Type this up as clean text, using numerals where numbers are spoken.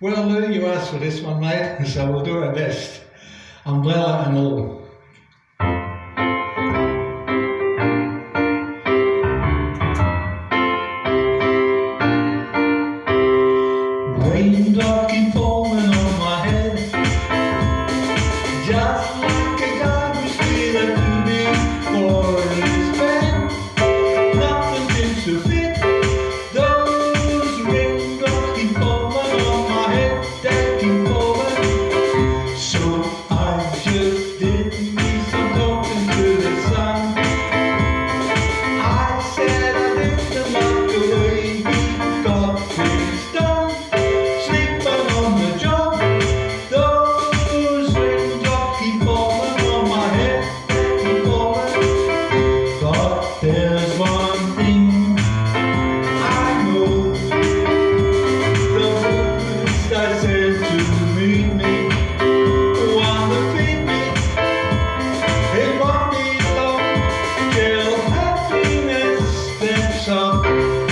Well, Lou, you asked for this one, mate, so we'll do our best. Umbrella and all. Raindrops keep falling on my head, just like a garbage bin too big for his bed. Nothing seems to fit. Those raindrops keep falling on my head, they keep falling. So I just did me some talking to the sun. I said I didn't like the way he got things done. There's one thing I know, the words I said to meet me, want to feed me, it won't be long till happiness steps up.